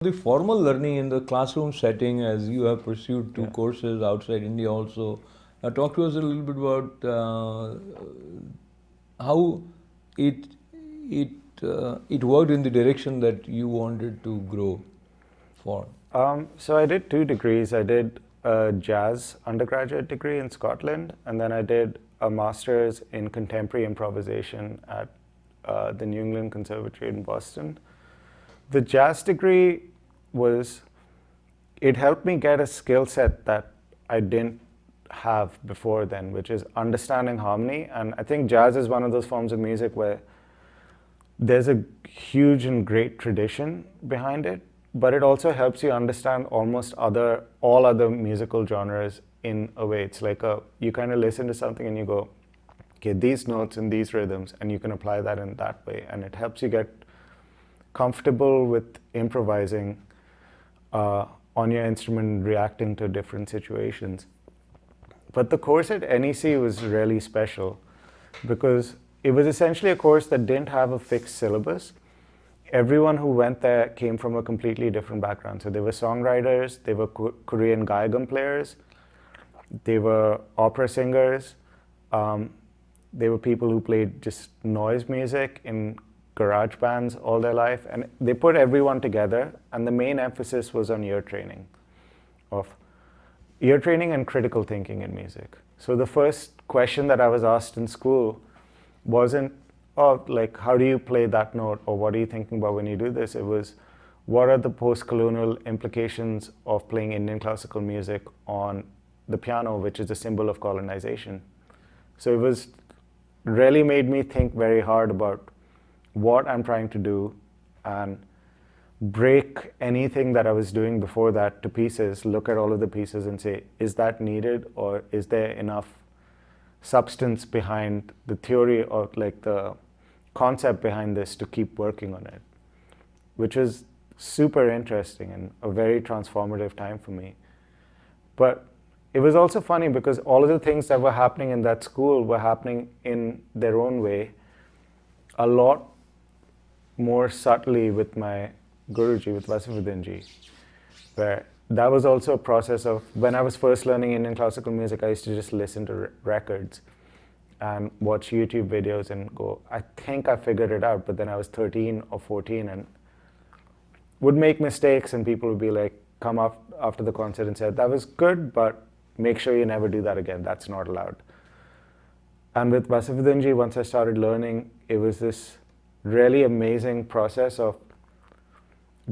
The formal learning in the classroom setting, as you have pursued two courses outside India also, talk to us a little bit about how it it worked in the direction that you wanted to grow for. So I did 2 degrees. I did a jazz undergraduate degree in Scotland, and then I did a master's in contemporary improvisation at the New England Conservatory in Boston. The jazz degree it helped me get a skill set that I didn't have before then, which is understanding harmony. And I think jazz is one of those forms of music where there's a huge and great tradition behind it, but it also helps you understand almost all other musical genres in a way. It's like you kind of listen to something and you go, okay, these notes and these rhythms, and you can apply that in that way. And it helps you get comfortable with improvising on your instrument, reacting to different situations. But the course at NEC was really special because it was essentially a course that didn't have a fixed syllabus. Everyone who went there came from a completely different background. So they were songwriters, they were Korean gaegum players, they were opera singers, they were people who played just noise music in garage bands all their life, and they put everyone together, and the main emphasis was on ear training and critical thinking in music. So the first question that I was asked in school wasn't, oh, like, how do you play that note, or what are you thinking about when you do this? It was, what are the post-colonial implications of playing Indian classical music on the piano, which is a symbol of colonization? So it really made me think very hard about what I'm trying to do and break anything that I was doing before that to pieces, look at all of the pieces and say, is that needed, or is there enough substance behind the theory or like the concept behind this to keep working on it, which was super interesting and a very transformative time for me. But it was also funny because all of the things that were happening in that school were happening in their own way, a lot more subtly with my Guruji, with Vasavardhanji, where that was also a process of, when I was first learning Indian classical music, I used to just listen to records and watch YouTube videos and go, I think I figured it out, but then I was 13 or 14 and would make mistakes, and people would be like, come up after the concert and said, that was good, but make sure you never do that again, that's not allowed. And with Vasavardhanji, once I started learning, it was this really amazing process of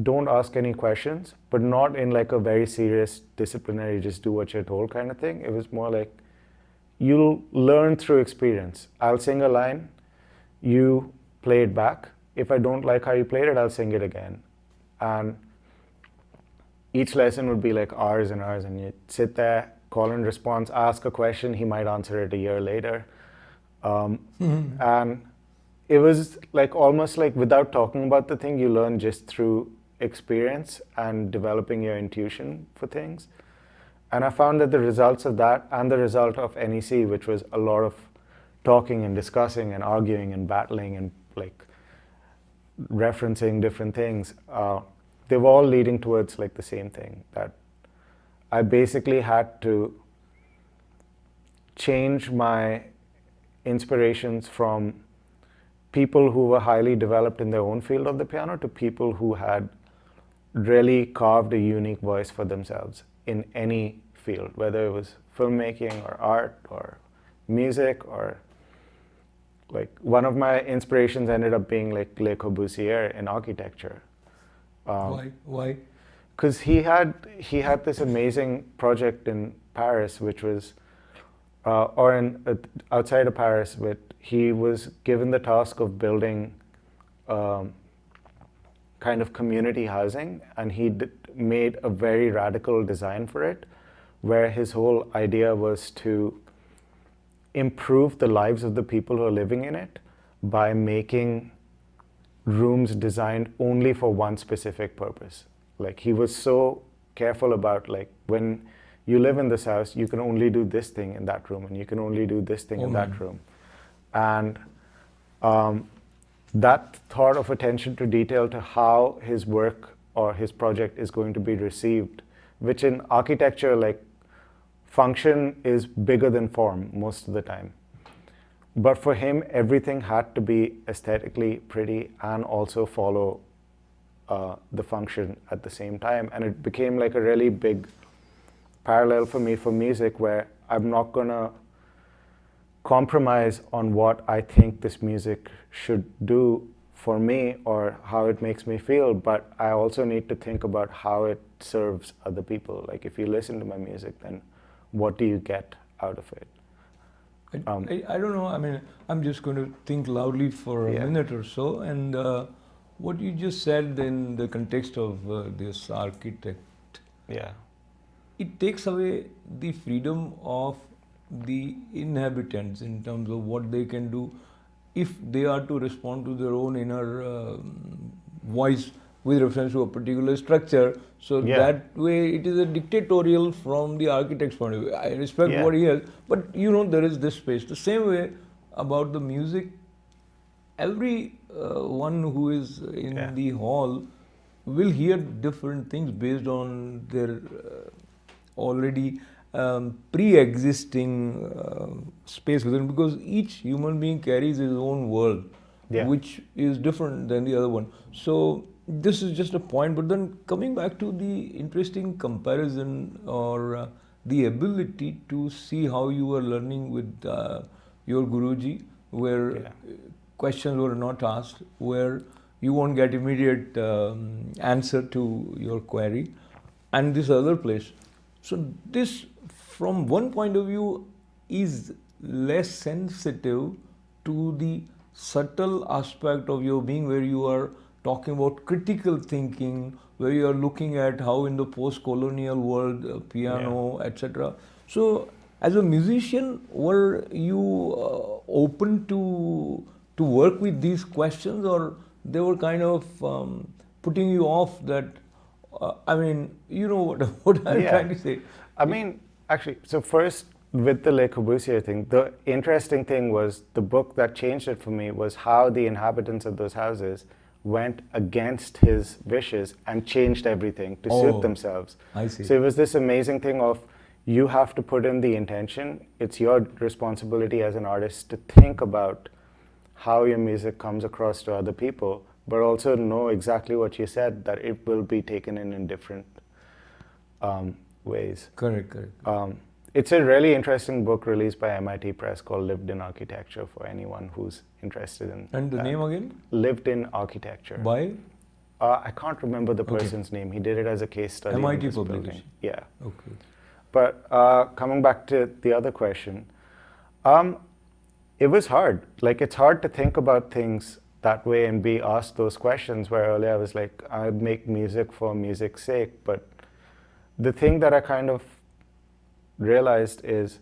don't ask any questions, but not in like a very serious disciplinary, just do what you're told kind of thing. It was more like, you'll learn through experience. I'll sing a line, you play it back. If I don't like how you played it, I'll sing it again. And each lesson would be like hours and hours, and you'd sit there, call and response, ask a question, he might answer it a year later. And it was like almost like without talking about the thing, you learn just through experience and developing your intuition for things. And I found that the results of that and the result of NEC, which was a lot of talking and discussing and arguing and battling and like referencing different things, they were all leading towards like the same thing, that I basically had to change my inspirations from people who were highly developed in their own field of the piano to people who had really carved a unique voice for themselves in any field, whether it was filmmaking or art or music, or like one of my inspirations ended up being like Le Corbusier in architecture. Why? Because he had this amazing project in Paris, which was, outside of Paris, but he was given the task of building kind of community housing, and he made a very radical design for it, where his whole idea was to improve the lives of the people who are living in it by making rooms designed only for one specific purpose. Like, he was so careful about, like, when you live in this house, you can only do this thing in that room, and you can only do this thing in that room. And that thought of attention to detail to how his work or his project is going to be received, which in architecture, like, function is bigger than form most of the time. But for him, everything had to be aesthetically pretty and also follow the function at the same time. And it became like a really big parallel for me for music, where I'm not going to compromise on what I think this music should do for me or how it makes me feel, but I also need to think about how it serves other people. Like, if you listen to my music, then what do you get out of it? I don't know. I mean, I'm just going to think loudly for a minute or so. And what you just said in the context of this architect, it takes away the freedom of the inhabitants in terms of what they can do if they are to respond to their own inner voice with reference to a particular structure. So that way it is a dictatorial from the architect's point of view. I respect what he has, but there is this space. The same way about the music, every one who is in the hall will hear different things based on their already pre-existing space within, because each human being carries his own world, which is different than the other one. So this is just a point, but then coming back to the interesting comparison or the ability to see how you were learning with your Guruji, where questions were not asked, where you won't get immediate answer to your query, and this other place. So this, from one point of view, is less sensitive to the subtle aspect of your being, where you are talking about critical thinking, where you are looking at how in the post-colonial world, piano, etc. So as a musician, were you open to work with these questions, or they were kind of putting you off that, I mean, you know what I'm trying to say? I mean, actually, so first, with the Le Corbusier thing, the interesting thing was, the book that changed it for me was how the inhabitants of those houses went against his wishes and changed everything to suit themselves. I see. So it was this amazing thing of, you have to put in the intention. It's your responsibility as an artist to think about how your music comes across to other people, but also know exactly what you said, that it will be taken in different ways. Correct. It's a really interesting book released by MIT Press called Lived in Architecture, for anyone who's interested in And the name again? Lived in Architecture. By? I can't remember the person's name. He did it as a case study. MIT publication. Yeah. Okay. But coming back to the other question, it was hard. Like, it's hard to think about things that way and be asked those questions, where earlier I was like, I make music for music's sake. But the thing that I kind of realized is,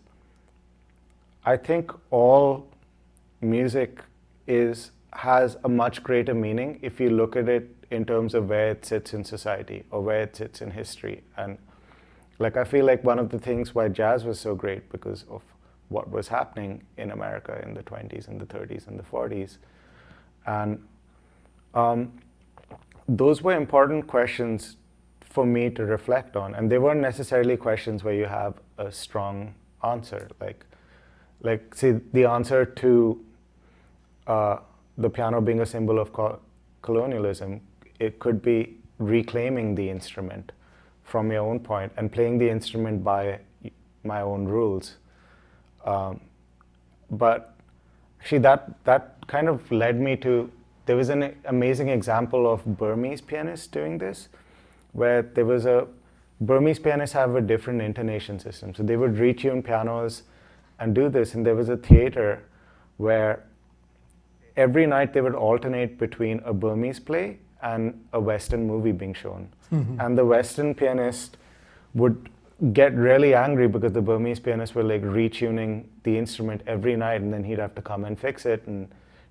I think all music has a much greater meaning if you look at it in terms of where it sits in society or where it sits in history. And like, I feel like one of the things why jazz was so great, because of what was happening in America in the 20s and the 30s and the 40s. And those were important questions for me to reflect on. And they weren't necessarily questions where you have a strong answer. Like see, the answer to the piano being a symbol of colonialism, it could be reclaiming the instrument from your own point and playing the instrument by my own rules. But actually that kind of led me to, there was an amazing example of Burmese pianists doing this, where there was Burmese pianists have a different intonation system. So they would retune pianos and do this. And there was a theater where every night they would alternate between a Burmese play and a Western movie being shown. Mm-hmm. And the Western pianist would get really angry because the Burmese pianists were like retuning the instrument every night, and then he'd have to come and fix it and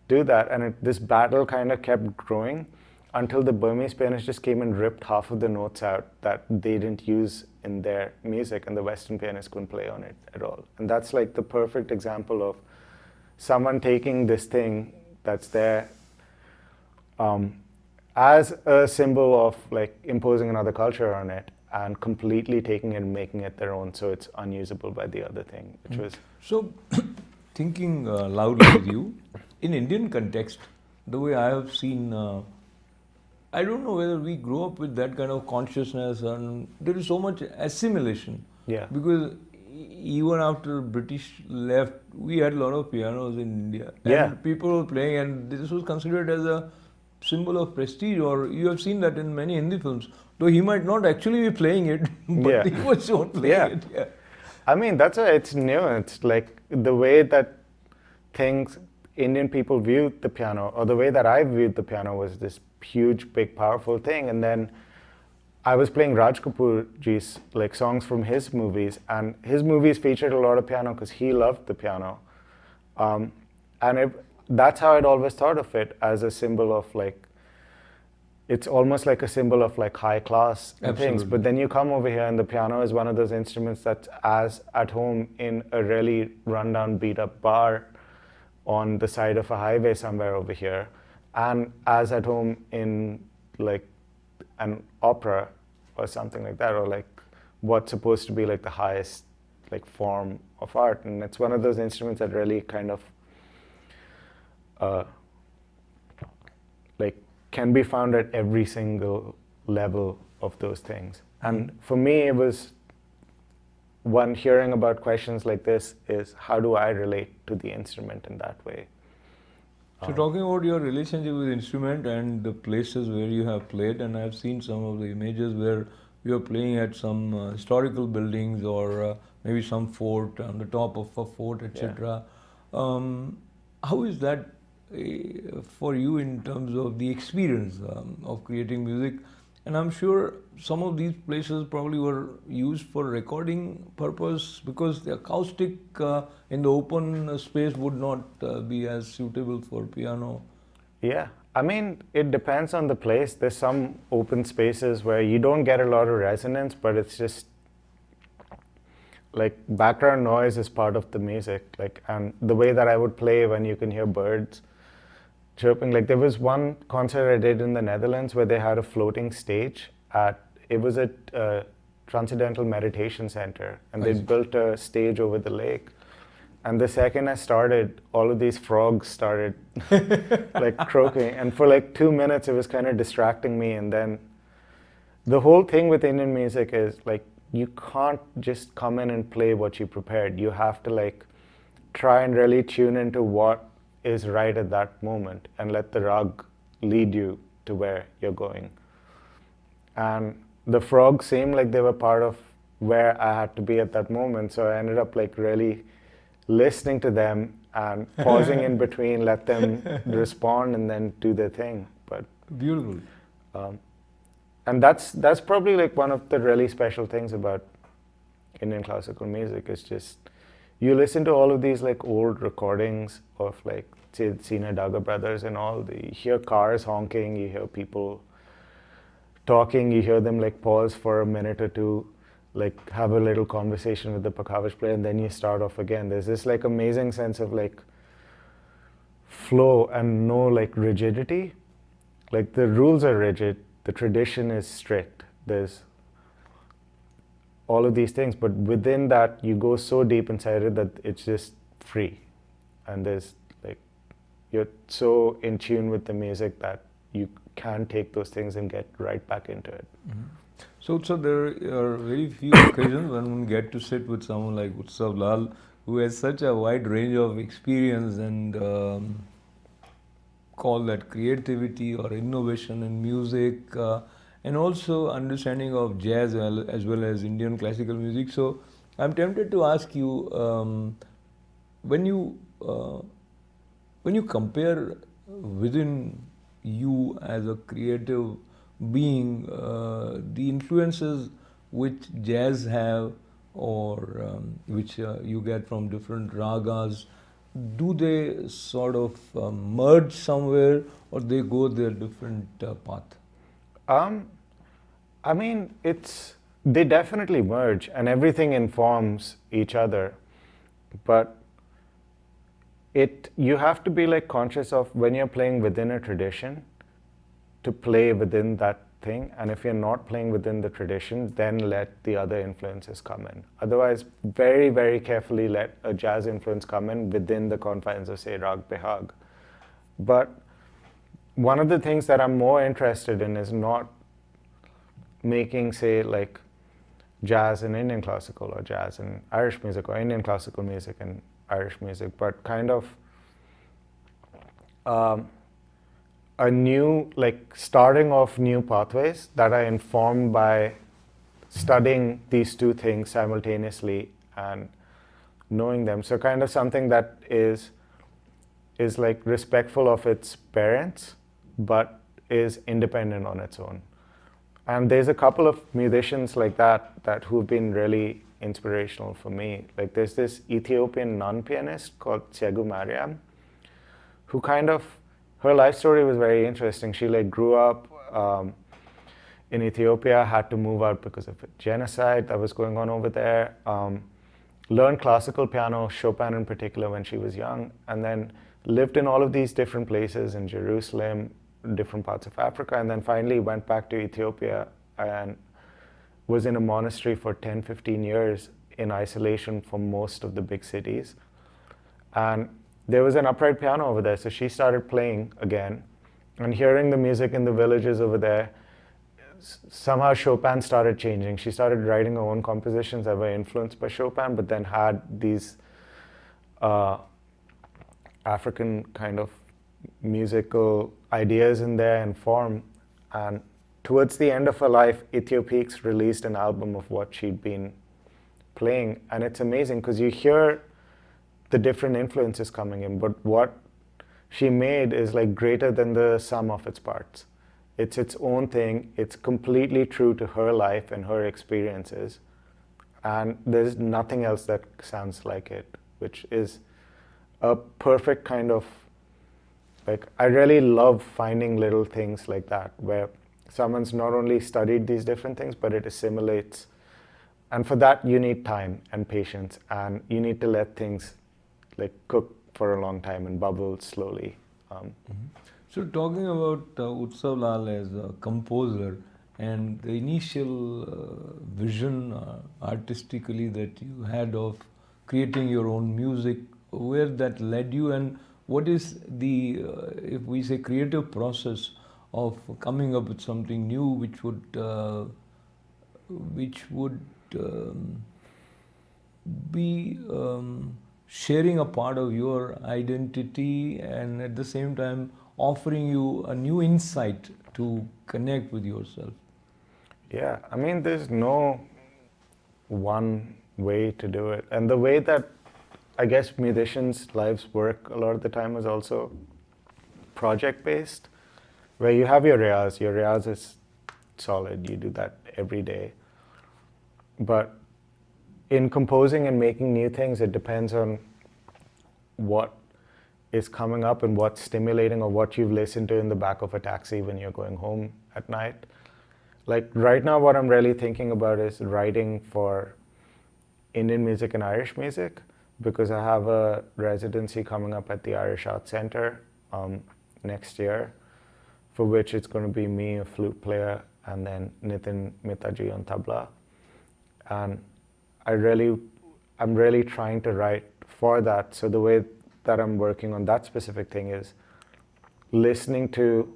do that. And this battle kind of kept growing until the Burmese pianist just came and ripped half of the notes out that they didn't use in their music, and the Western pianist couldn't play on it at all. And that's like the perfect example of someone taking this thing that's there as a symbol of like imposing another culture on it and completely taking it and making it their own, so it's unusable by the other thing, which was So, thinking loudly with you, in Indian context, the way I have seen, I don't know whether we grew up with that kind of consciousness, and there is so much assimilation. Yeah. Because even after British left, we had a lot of pianos in India, Yeah. and people were playing, and this was considered as a symbol of prestige. Or you have seen that in many Hindi films, though he might not actually be playing it, but Yeah. he was shown playing Yeah. it. Yeah. I mean, that's why it's new. It's like the way that things Indian people viewed the piano, or the way that I viewed the piano, was this huge, big, powerful thing. And then I was playing Raj Kapoor ji's like songs from his movies, and his movies featured a lot of piano because he loved the piano, and that's how I'd always thought of it, as a symbol of like, it's almost like a symbol of like high class and things. Absolutely. But then you come over here and the piano is one of those instruments that's as at home in a really rundown, beat up bar on the side of a highway somewhere over here, and as at home in like an opera or something like that, or like what's supposed to be like the highest like form of art. And it's one of those instruments that really kind of like can be found at every single level of those things. And for me, it was, one, hearing about questions like this is, how do I relate to the instrument in that way? So talking about your relationship with instrument and the places where you have played, and I've seen some of the images where you are playing at some historical buildings, or maybe some fort, on the top of a fort, etc. How is that for you in terms of the experience of creating music? And I'm sure some of these places probably were used for recording purpose, because the acoustic in the open space would not be as suitable for piano. Yeah, I mean, it depends on the place. There's some open spaces where you don't get a lot of resonance, but it's just like background noise is part of the music. Like, and the way that I would play when you can hear birds chirping. Like, there was one concert I did in the Netherlands where they had a floating stage it was at Transcendental Meditation Center, and they built a stage over the lake. And the second I started, all of these frogs started like croaking, and for like 2 minutes it was kind of distracting me. And then the whole thing with Indian music is like, you can't just come in and play what you prepared. You have to like try and really tune into what is right at that moment and let the rag lead you to where you're going. And the frogs seemed like they were part of where I had to be at that moment, so I ended up like really listening to them and pausing in between, let them respond and then do their thing. But beautiful. And that's probably like one of the really special things about Indian classical music, is just you listen to all of these like old recordings of like Sina Daga brothers and all. You hear cars honking, you hear people talking, you hear them like pause for a minute or two, like have a little conversation with the pakhavish player, and then you start off again. There's this like amazing sense of like flow and no like rigidity. Like the rules are rigid, the tradition is strict, there's all of these things, but within that you go so deep inside it that it's just free. And there's like, you're so in tune with the music that you can take those things and get right back into it. So there are very few occasions when one get to sit with someone like Utsav Lal, who has such a wide range of experience and call that creativity or innovation in music, and also understanding of jazz as well as Indian classical music. So I'm tempted to ask you, when you compare within you as a creative being, the influences which jazz have, or which you get from different ragas, do they sort of merge somewhere, or they go their different path? I mean, they definitely merge, and everything informs each other, but you have to be like conscious of, when you're playing within a tradition, to play within that thing, and if you're not playing within the tradition, then let the other influences come in. Otherwise, very, very carefully let a jazz influence come in within the confines of, say, Rag Behag. But one of the things that I'm more interested in is not making, say, like jazz and Indian classical, or jazz and Irish music, or Indian classical music and Irish music, but kind of a new, like starting off new pathways that are informed by studying these two things simultaneously and knowing them. So kind of something that is like respectful of its parents, but is independent on its own. And there's a couple of musicians like that who've been really inspirational for me. Like there's this Ethiopian nun pianist called Tsegu Mariam, who kind of, her life story was very interesting. She like grew up in Ethiopia, had to move out because of a genocide that was going on over there. Learned classical piano, Chopin in particular, when she was young, and then lived in all of these different places in Jerusalem, different parts of Africa, and then finally went back to Ethiopia and was in a monastery for 10, 15 years in isolation from most of the big cities. And there was an upright piano over there, so she started playing again. And hearing the music in the villages over there, somehow Chopin started changing. She started writing her own compositions that were influenced by Chopin, but then had these African kind of musical ideas in there and form. And towards the end of her life, Ethiopiques released an album of what she'd been playing. And it's amazing because you hear the different influences coming in, but what she made is like greater than the sum of its parts. It's its own thing. It's completely true to her life and her experiences. And there's nothing else that sounds like it, which is a perfect kind of, like, I really love finding little things like that where someone's not only studied these different things, but it assimilates. And for that, you need time and patience, and you need to let things like cook for a long time and bubble slowly. So talking about Utsav Lal as a composer and the initial vision artistically that you had of creating your own music, where that led you, and what is the, if we say, creative process of coming up with something new which would be sharing a part of your identity and at the same time offering you a new insight to connect with yourself? Yeah, I mean, there's no one way to do it. And the way that I guess musicians' lives work a lot of the time is also project-based, where you have your riyaz is solid, you do that every day. But in composing and making new things, it depends on what is coming up and what's stimulating, or what you've listened to in the back of a taxi when you're going home at night. Like right now, what I'm really thinking about is writing for Indian music and Irish music, because I have a residency coming up at the Irish Arts Centre next year, for which it's going to be me, a flute player, and then Nitin Mitaji on tabla. And I'm really trying to write for that. So the way that I'm working on that specific thing is listening to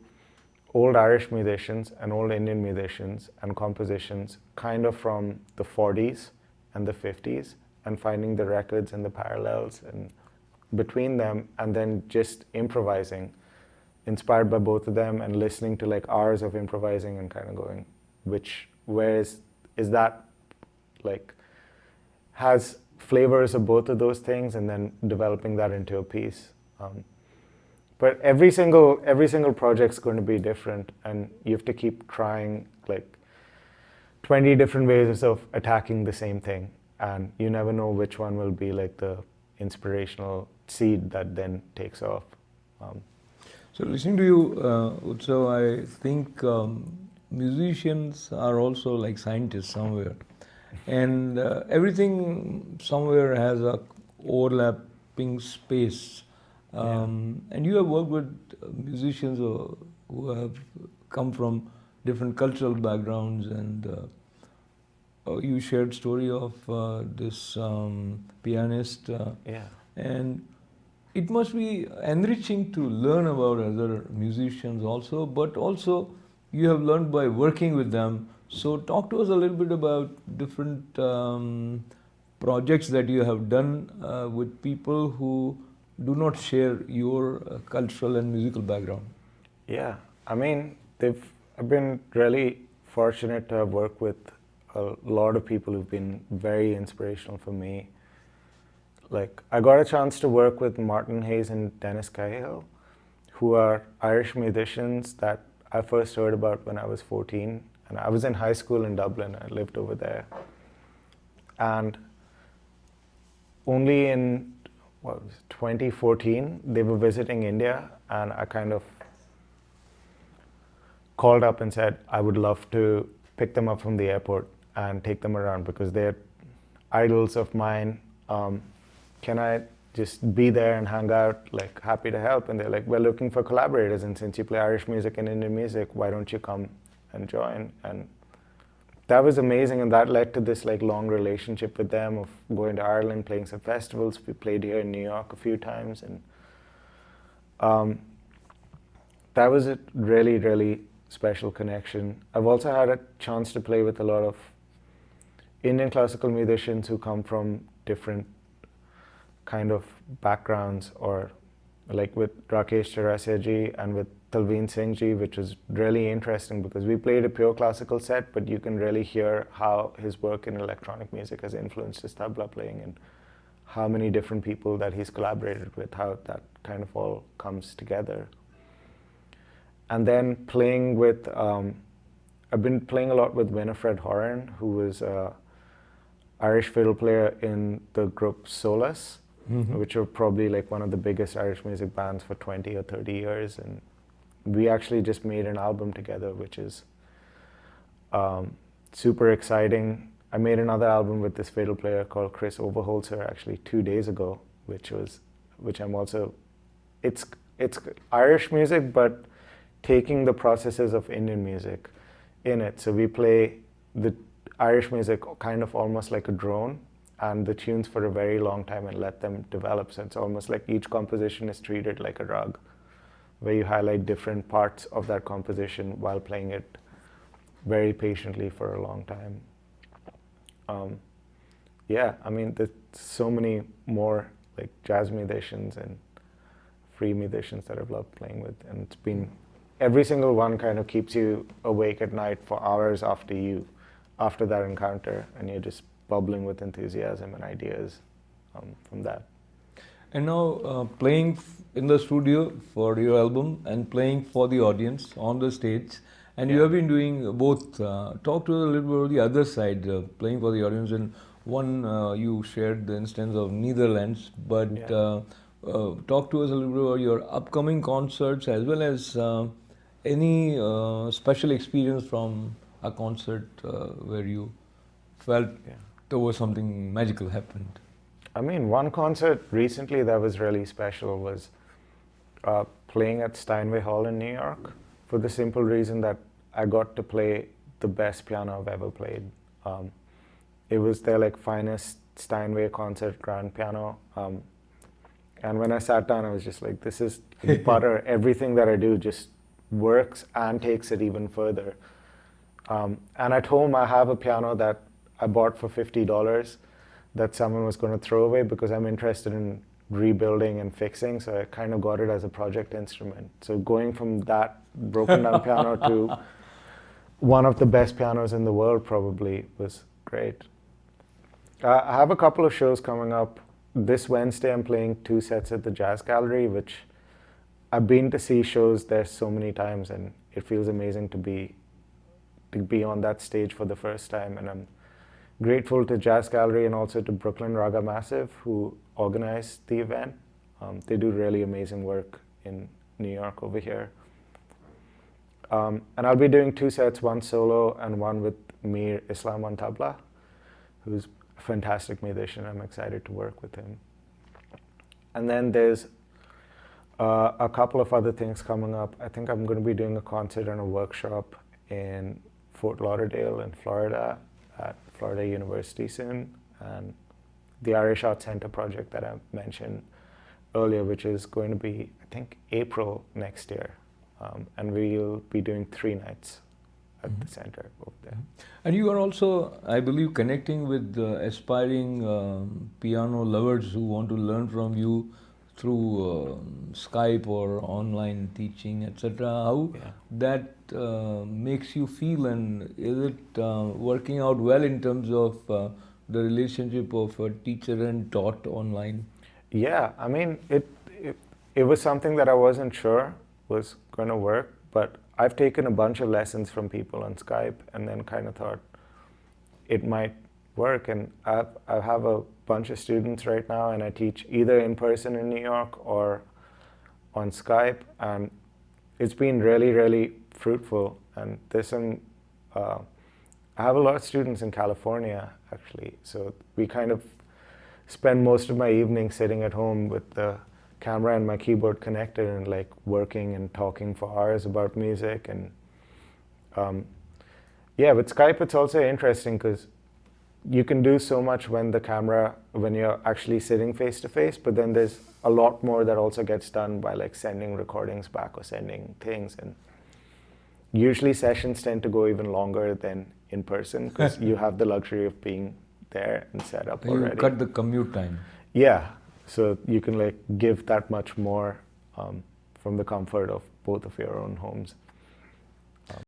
old Irish musicians and old Indian musicians and compositions kind of from the 40s and the 50s, and finding the records and the parallels and between them, and then just improvising, inspired by both of them, and listening to like hours of improvising and kind of going, where is that, like, has flavors of both of those things, and then developing that into a piece. But every single project's going to be different, and you have to keep trying like 20 different ways of attacking the same thing, and you never know which one will be like the inspirational seed that then takes off. So listening to you, Utsav, I think musicians are also like scientists somewhere, and everything somewhere has a overlapping space. And you have worked with musicians who have come from different cultural backgrounds, and you shared story of this pianist, Yeah. and it must be enriching to learn about other musicians also, but also you have learned by working with them. So talk to us a little bit about different projects that you have done with people who do not share your cultural and musical background. Yeah, I mean, I've been really fortunate to have worked with a lot of people who've been very inspirational for me. Like, I got a chance to work with Martin Hayes and Dennis Cahill, who are Irish musicians that I first heard about when I was 14. And I was in high school in Dublin. I lived over there. And only in, 2014, they were visiting India, and I kind of called up and said, I would love to pick them up from the airport and take them around because they're idols of mine. Can I just be there and hang out? Like, happy to help. And they're like, we're looking for collaborators, and since you play Irish music and Indian music, why don't you come and join? And that was amazing, and that led to this like long relationship with them of going to Ireland, playing some festivals. We played here in New York a few times, and that was a really, really special connection. I've also had a chance to play with a lot of Indian classical musicians who come from different kind of backgrounds, or like with Rakesh Chaurasia ji and with Talveen Singh ji, which was really interesting because we played a pure classical set, but you can really hear how his work in electronic music has influenced his tabla playing, and how many different people that he's collaborated with, how that kind of all comes together. And then playing with, I've been playing a lot with Winifred Horan, who was an Irish fiddle player in the group Solace, which are probably like one of the biggest Irish music bands for 20 or 30 years. And we actually just made an album together, which is super exciting. I made another album with this fiddle player called Chris Overholzer actually 2 days ago, which I'm also, it's Irish music, but taking the processes of Indian music in it. So we play the Irish music kind of almost like a drone, and the tunes for a very long time and let them develop. So it's almost like each composition is treated like a rug, where you highlight different parts of that composition while playing it very patiently for a long time. Yeah, I mean, there's so many more like jazz musicians and free musicians that I've loved playing with, and it's been, every single one kind of keeps you awake at night for hours after that encounter, and you're just bubbling with enthusiasm and ideas from that. And now playing in the studio for your album and playing for the audience on the stage, and you have been doing both. Talk to us a little bit about the other side, playing for the audience. And one, you shared the instance of Netherlands, but talk to us a little bit about your upcoming concerts, as well as any special experience from a concert where you felt there was something magical happened. I mean, one concert recently that was really special was playing at Steinway Hall in New York, for the simple reason that I got to play the best piano I've ever played. It was their like finest Steinway concert grand piano. And when I sat down, I was just like, this is butter. Everything that I do just works and takes it even further. And at home, I have a piano that I bought for $50 that someone was going to throw away because I'm interested in rebuilding and fixing. So I kind of got it as a project instrument. So going from that broken down piano to one of the best pianos in the world probably was great. I have a couple of shows coming up. This Wednesday, I'm playing 2 sets at the Jazz Gallery, which I've been to see shows there so many times, and it feels amazing to be on that stage for the first time. And I'm grateful to Jazz Gallery and also to Brooklyn Raga Massive, who organized the event. They do really amazing work in New York over here. And I'll be doing 2 sets, one solo and one with Mir Islam on tabla, who's a fantastic musician. I'm excited to work with him. And then there's A couple of other things coming up. I think I'm going to be doing a concert and a workshop in Fort Lauderdale in Florida at Florida University soon, and the Irish Arts Center project that I mentioned earlier, which is going to be, I think, April next year, and we'll be doing 3 nights at the center over there. And you are also, I believe, connecting with aspiring piano lovers who want to learn from you through Skype or online teaching, etc. How that makes you feel, and is it working out well in terms of the relationship of a teacher and taught online? Yeah, I mean, it was something that I wasn't sure was going to work, but I've taken a bunch of lessons from people on Skype and then kind of thought it might work. And I have a bunch of students right now, and I teach either in person in New York or on Skype, and it's been really, really fruitful. And there's some, I have a lot of students in California actually, so we kind of spend most of my evening sitting at home with the camera and my keyboard connected and like working and talking for hours about music. And yeah, with Skype it's also interesting because you can do so much when you're actually sitting face to face, but then there's a lot more that also gets done by like sending recordings back or sending things, and usually sessions tend to go even longer than in person because you have the luxury of being there and set up already. You cut the commute time. Yeah, so you can like give that much more from the comfort of both of your own homes.